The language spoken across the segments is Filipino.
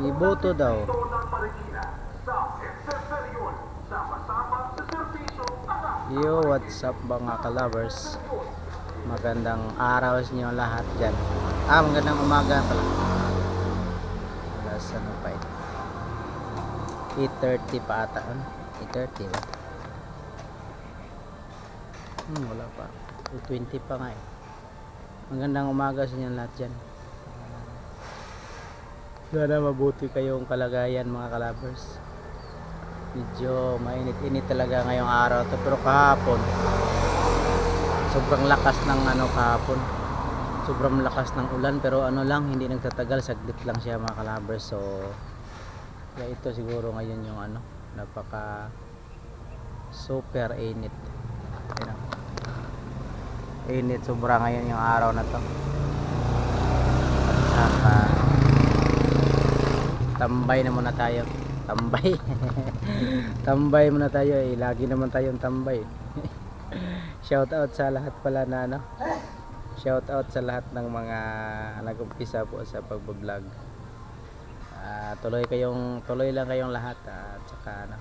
Iboto daw. Yo, what's up mga ka-lovers? Magandang araw sa inyo lahat dyan. Magandang umaga pala. Alas ano pa ito? 8:30 pa ata. 8:30 ba? Wala pa. 2:20 pa nga eh. Magandang umaga sa inyo lahat dyan. Sana mabuti kayong kalagayan mga ka-lovers. Medyo mainit-init talaga ngayong araw to, pero kahapon sobrang lakas ng kahapon. Sobrang lakas ng ulan, pero lang, hindi nagtatagal, saglit lang siya mga ka-lovers. So kaya ito siguro ngayon yung napaka super init. Ayan, init sobra ngayon yung araw na to. Saka tambay na muna tayo. Tambay. Tambay muna tayo eh. Lagi naman tayong tambay. Shout out sa lahat pala na shout out sa lahat ng mga nag-umpisa po sa pagbablog. Tuloy lang kayong lahat at saka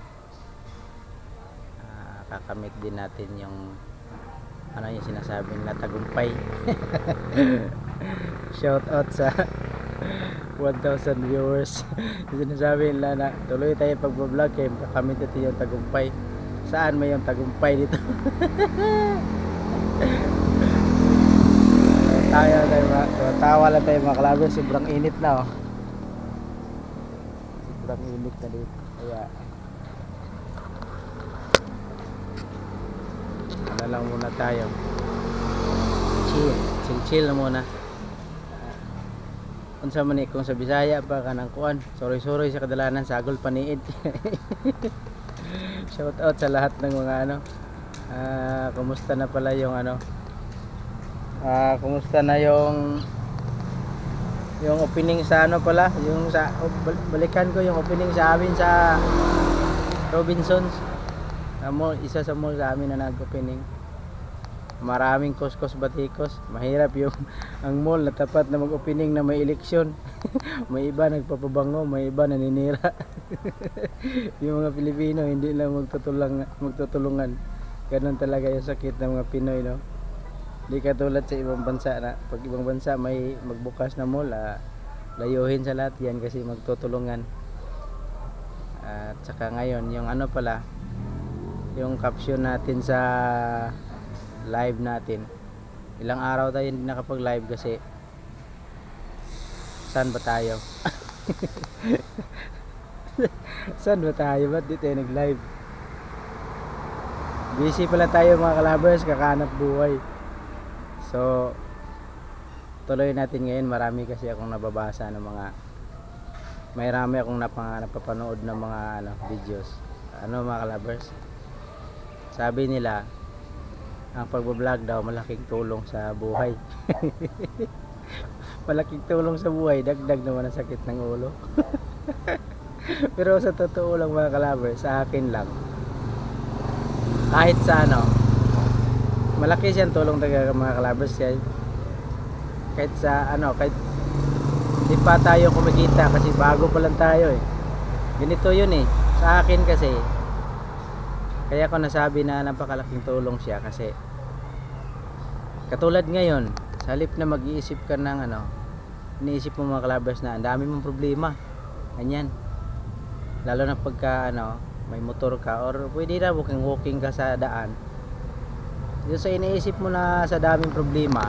kakamit din natin yung yung sinasabi nila tagumpay. Shout out sa 1,000 viewers. Sinasabi nila na tuloy tayo pagbablog kaya kakamit natin yung tagumpay. Saan may yung tagumpay dito? Tawa lang tayo mga ka-lovers. Sobrang init na sobrang init na dito. Kaya lang muna tayo. Chill na muna. Unsa man kung sa Bisaya pa kanang kuan. Sorry sa kadalanan sagol paniid. Shout out sa lahat ng mga kumusta na pala yung kumusta na yung opening sa pala, yung sa balikan ko yung opening sa amin sa Robinsons. Isa sa mall sa amin na nag-opening. Maraming kuskus batikos. Mahirap yung ang mall na tapat na mag-opening na may eleksyon. May iba nagpapabango, may iba naninira. Yung mga Pilipino hindi lang magtutulungan. Ganun talaga yung sakit ng mga Pinoy, no? Hindi katulad sa ibang bansa na pag ibang bansa may magbukas na mall, layuhin sa lahat yan kasi magtutulungan. At saka ngayon yung pala yung caption natin sa live natin, ilang araw tayo hindi nakapag live kasi saan ba tayo? Saan ba tayo? Ba't di tayo nag live? Busy pala tayo mga ka-lovers, kakahanap buhay. So tuloy natin ngayon. Marami kasi akong nababasa ng marami akong napapanood ng mga videos. Mga ka-lovers, sabi nila ang pagbablog daw malaking tulong sa buhay. Malaking tulong sa buhay, dagdag naman ang sakit ng ulo. Pero sa totoo lang mga ka-lovers, sa akin lang, kahit sa malaki siyang tulong talaga mga ka-lovers. Kahit sa kahit di pa tayo kumikita kasi bago pa lang tayo eh. Ganito yun eh sa akin kasi. Kaya ko nasabi na napakalaking tulong siya kasi katulad ngayon, sa halip na mag-iisip ka ng iniisip mo mga ka-lovers na ang dami mong problema. Ganyan. Lalo na pagka may motor ka or pwede na walking ka sa daan. Yung sa iniisip mo na sa daming problema,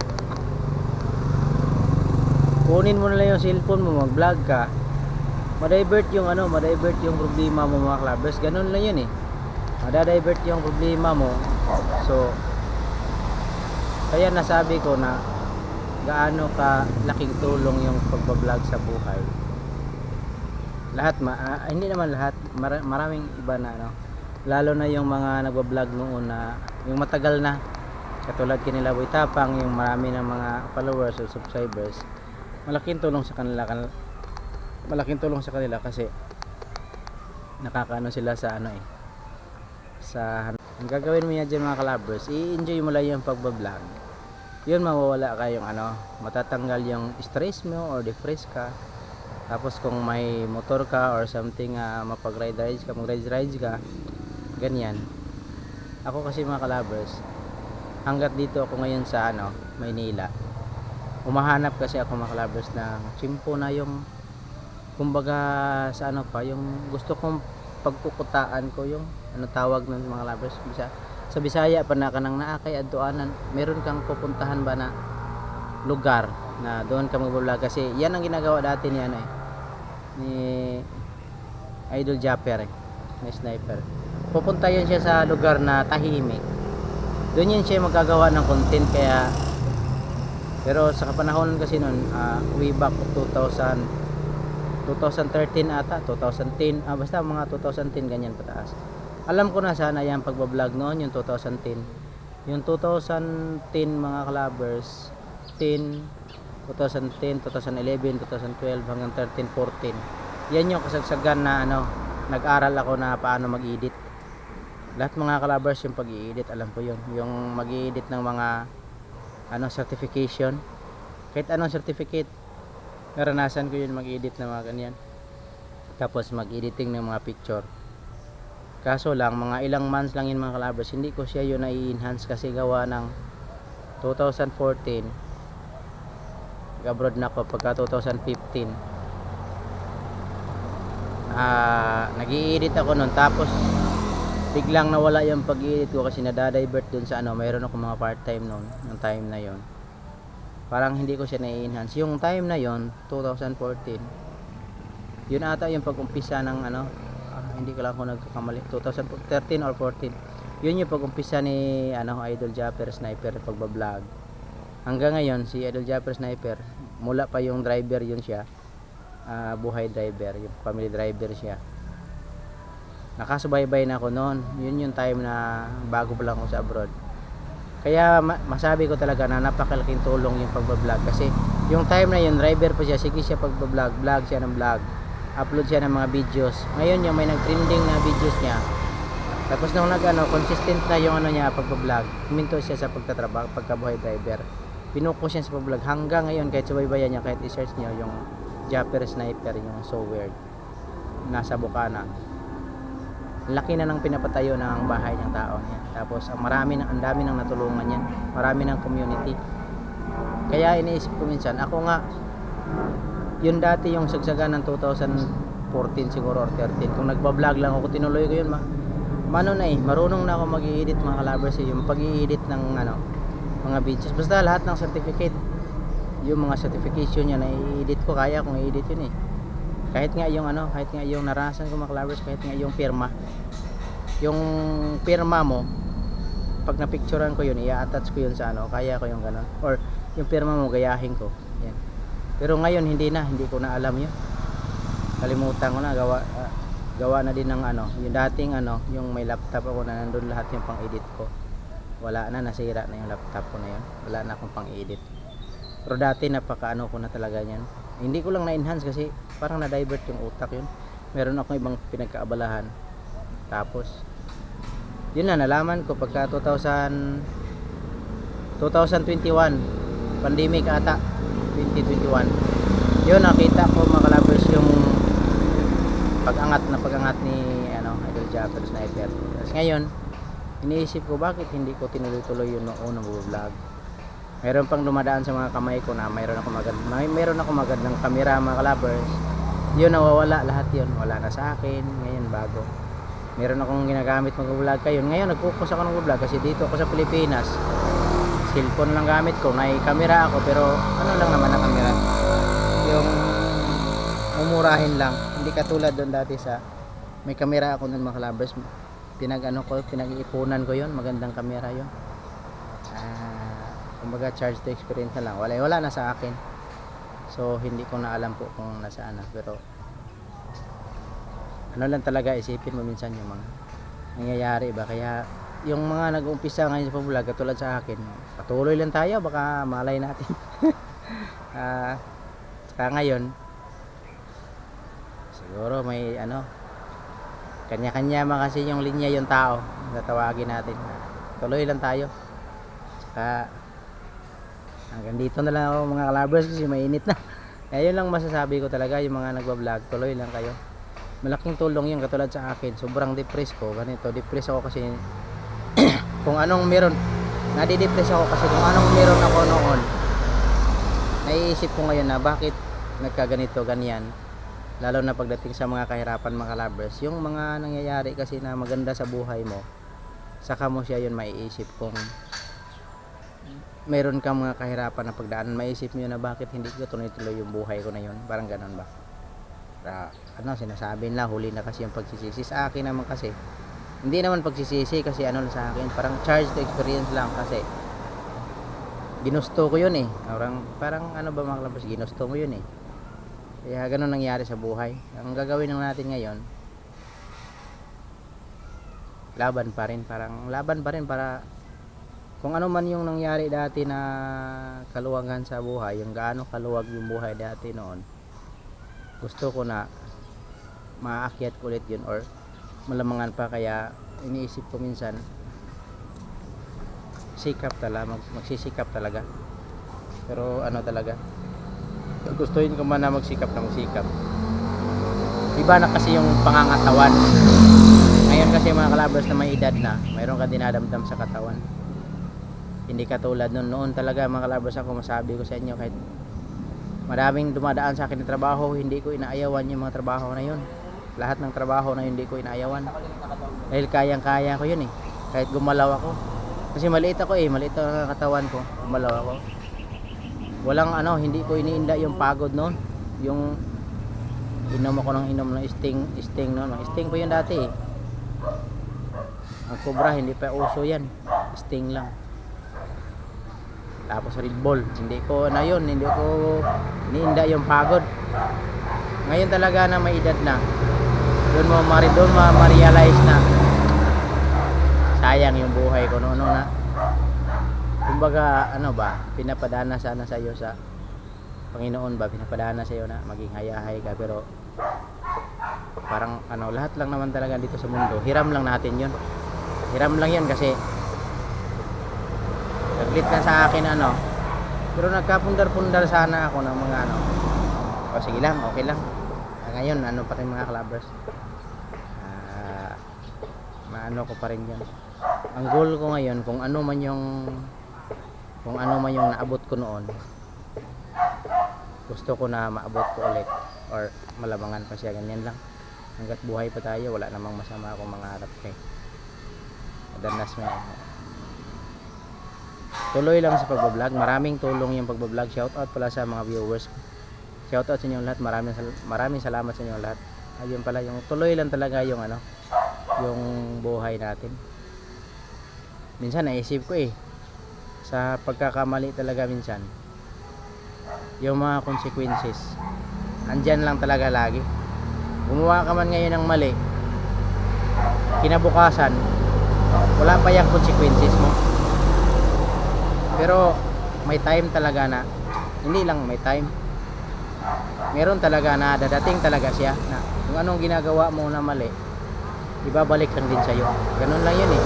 kunin mo na lang yung cellphone mo, mag-vlog ka. Ma-divert yung problema mo mga ka-lovers. Ganun lang yun eh. Madadivert yung problema mo. So kaya nasabi ko na gaano ka laking tulong yung pagbablog sa buhay. Lahat hindi naman lahat, maraming iba na lalo na yung mga nagbablog noon na yung matagal na katulad kanila Boy Tapang, yung marami ng mga followers o subscribers. Malaking tulong sa kanila kasi nakakaano sila sa ang gagawin mo yan dyan mga ka-lovers, i-enjoy mo lang yung pagbablog. Yun, mawawala kayong matatanggal yung stress mo or depress ka. Tapos kung may motor ka or something, mapag-ride rides ka, mag-ride rides ka, ganyan. Ako kasi mga kalabers, hanggat dito ako ngayon sa Maynila, umahanap kasi ako mga kalabers ng tsimpo na yung kumbaga sa pa, yung gusto kong pagkukutaan ko, yung tawag ng mga kalabers sa Bisaya pa na kanang naakay adtuanan, meron kang pupuntahan ba na lugar na doon ka mag-vlog, kasi yan ang ginagawa dati ni ni Idol Japper na sniper. Pupunta yun siya sa lugar na tahimik, doon yun siya magagawa ng content. Kaya pero sa kapanahon kasi noon, way back 2013 ata, 2010, basta mga 2010 ganyan pataas. Alam ko na sana yung pagbablog noon, yung 2010. Yung 2010 mga kalabers, 2010, 2011, 2012 hanggang 13, 14. Yan yung kasagsagan na nag-aral ako na paano mag-edit. Lahat mga kalabers yung pag-i-edit, alam ko yun. Yung mag-i-edit ng mga certification. Kahit anong certificate, naranasan ko yun mag-edit ng mga ganyan. Tapos mag-editing ng mga picture. Kaso lang, mga ilang months lang yun mga kalabers, hindi ko siya yun na-enhance kasi gawa ng 2014. Abroad na ako pagka 2015. Nag-i-edit ako nun, tapos biglang nawala yung pag-i-edit ko kasi nadadivert dun sa mayroon ako mga part-time noon, yung time na yon. Parang hindi ko siya na-enhance. Yung time na yon, 2014. Yun ata yung pag-umpisa ng hindi ko lang ako nagkakamali, 2013 or 14. Yun yung pag-umpisa ni Idol Japper Sniper pagba-vlog. Hanggang ngayon si Idol Japper Sniper, mula pa yung driver yun siya, buhay driver, yung family driver siya. Nakasubaybay na ako noon. Yun yung time na bago pa lang ako sa abroad. Kaya masabi ko talaga na napakalaking tulong yung pagbablog, kasi yung time na yun driver pa siya, sige siya pagbablog, vlog siya ng vlog, upload siya ng mga videos. Ngayon yung may nag-trending na videos niya, tapos nung consistent na yung niya pagbablog, huminto siya sa pagtatrabaho, pagkabuhay driver, pinuko siya sa pagbablog hanggang ngayon. Kahit subaybayan niya, kahit i-search niyo yung Japper Sniper, yung So Weird, nasa Bukana, laki na ng pinapatayo ng bahay ng tao niya. Tapos ang dami nang natulungan niya, marami ng community. Kaya iniisip ko minsan, ako nga yun dati yung sagsagan ng 2014 siguro or 13, kung nagba-vlog lang ako, tinuloy ko yun, marunong na ako mag-i-edit mga kalabers, yung pag-i-edit ng mga videos, basta lahat ng certificate, yung mga certification niya na i-edit ko, kaya kung i-edit yun kahit nga yung naranasan ko mga kalabers, kahit nga yung pirma mo, pag na-picturean ko yun, i-attach ko yun sa kaya ko yung ganon, or yung pirma mo gayahin ko yan. Pero ngayon hindi ko na alam yun, kalimutan ko na. Gawa na din ng yung dating yung may laptop ako na nandun lahat yung pang-edit ko, wala na, nasira na yung laptop ko na yun, wala na akong pang-edit. Pero dati napaka ko na talaga yan. Hindi ko lang na-enhance kasi parang na-divert yung utak yun. Meron akong ibang pinagkaabalahan. Tapos yun na, nalaman ko pagka 2021 pandemic ata, 2021, yun nakita ko mga kalabers yung pag-angat ni Idol Japper Sniper. Tapos ngayon iniisip ko, bakit hindi ko tinuloy-tuloy yung noong vlog. Meron pang dumadaan sa mga kamay ko na meron ako magandang kamera mga kalabers. Yun, nawawala lahat yun, wala na sa akin. Ngayon bago, meron akong ginagamit mag-vlog kayo. Ngayon nag-focus ako ng vlog kasi dito ako sa Pilipinas, cellphone lang gamit ko. May kamera ako pero lang naman na kamera, yung mumurahin lang, hindi katulad doon dati sa may kamera ako ng mga kalabers. Pinag-iipunan ko yun, magandang kamera yun. Kumbaga charge to experience na lang, wala na sa akin. So hindi ko na alam po kung nasaan na, pero lang talaga, isipin mo minsan yung mga nangyayari ba. Kaya yung mga nag-uumpisa ngayon sa pag-vlog katulad sa akin, patuloy lang tayo, baka malay natin. Saka ngayon siguro may kanya-kanya kasi yung linya yung tao, natawagin natin, tuloy lang tayo. Saka hanggang dito na lang ako mga kalabers kasi mainit na. Kaya yun lang masasabi ko talaga, yung mga nagba-vlog, tuloy lang kayo. Malaking tulong yun, katulad sa akin. Sobrang depressed ko, ganito, depressed ako kasi kung anong meron, nadidepress ako kasi kung anong meron ako noon. Naiisip ko ngayon na bakit nagkaganito, ganyan. Lalo na pagdating sa mga kahirapan, mga lovers, yung mga nangyayari kasi na maganda sa buhay mo, saka mo siya yun maiisip. Kung meron kang mga kahirapan na pagdaanan, maiisip mo yun na bakit hindi ko tuloy-tuloy yung buhay ko na yun, parang ganun ba. Sinasabi nila huli na kasi yung pagsisisi. Sa akin naman kasi hindi naman pagsisisi, kasi sa akin parang charge to experience lang, kasi ginusto ko yun eh. Parang mga kalabas, ginusto mo yun eh. Kaya ganun nangyari sa buhay. Ang gagawin lang natin ngayon, laban pa rin para kung ano man yung nangyari dati na kaluwagan sa buhay, yung gaano kaluwag yung buhay dati noon, gusto ko na maakyat ko ulit yun, or malamangan pa. Kaya iniisip ko minsan, magsisikap talaga. Pero talaga, gustuhin ko man na magsikap. Iba na kasi yung pangangatawan. Ngayon kasi mga kalabers na may edad na, mayroon ka dinadamdam sa katawan. Hindi katulad noon talaga mga kalabers. Ako masabi ko sa inyo, kahit maraming dumadaan sa akin ng trabaho, hindi ko inaayawan yung mga trabaho na yun. Lahat ng trabaho na yun hindi ko inaayawan, dahil kayang-kaya ko yun eh. Kahit gumalaw ako, kasi maliit ang katawan ko, gumalaw ako. Walang hindi ko iniinda yung pagod noon. Yung inom ako ng sting noon. Sting po yun dati eh. Ang Cobra hindi pa uso yan, sting lang. Tapos Red Bull, hindi ko iniinda yung pagod. Ngayon talaga na may edad na, doon mo ma-realize na sayang yung buhay ko noon na. Kumbaga pinapadana sana sa iyo sa Panginoon ba, pinapadana sa iyo na maging hayahay ka, pero parang lahat lang naman talaga dito sa mundo, hiram lang natin yun. Hiram lang yan, kasi naglit na sa akin pero nagkapundar-pundar sana ako ng mga sige lang, okay lang. Ngayon pa rin mga clubbers, ko pa rin yan. Ang goal ko ngayon, kung ano man yung naabot ko noon, gusto ko na maabot ko ulit, or malamangan pa siya, ganyan lang. Hanggat buhay pa tayo, wala namang masama akong mangarap danas mo. Tuloy lang sa pagbablog, maraming tulong yung pagbablog. Shoutout pala sa mga viewers, shoutout sa inyong lahat, maraming salamat sa inyong lahat. Ayun pala, yung tuloy lang talaga yung yung buhay natin. Minsan naisip ko sa pagkakamali talaga, minsan yung mga consequences andyan lang talaga lagi. Gumawa ka man ngayon ng mali, kinabukasan wala pa yung consequences mo. Pero may time talaga na, hindi lang may time, meron talaga na dadating talaga siya na kung anong ginagawa mo na mali, ibabalik lang din sa'yo. Ganun lang yun eh.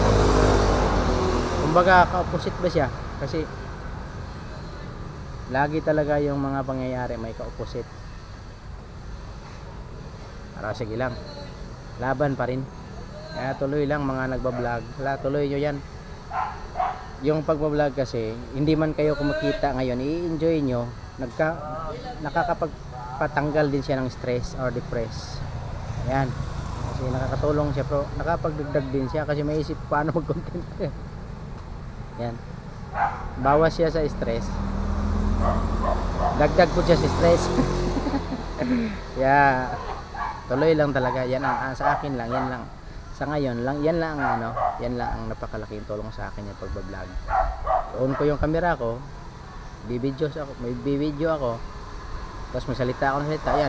Kumbaga ka-opposite ba siya, kasi lagi talaga yung mga pangyayari may ka-opposite. Para sige lang, laban pa rin. Kaya tuloy lang mga nagbablog, tuloy nyo yan. Yung pagbablog kasi, hindi man kayo kumikita ngayon, i-enjoy nyo, nakakapagpatanggal din siya ng stress or depress. Ayan, kasi nakakatulong siya, pero nakapagdagdag din siya, kasi may isip paano mag-content. Yan, bawas siya sa stress, dagdag po siya sa stress. Yeah, tuloy lang talaga yan. Sa akin lang, yan lang sa ngayon lang, yan lang ang napakalaking tulong sa akin yung pagbablog. On ko yung camera ko, may video ako, tapos may salita ako ng salita, yan.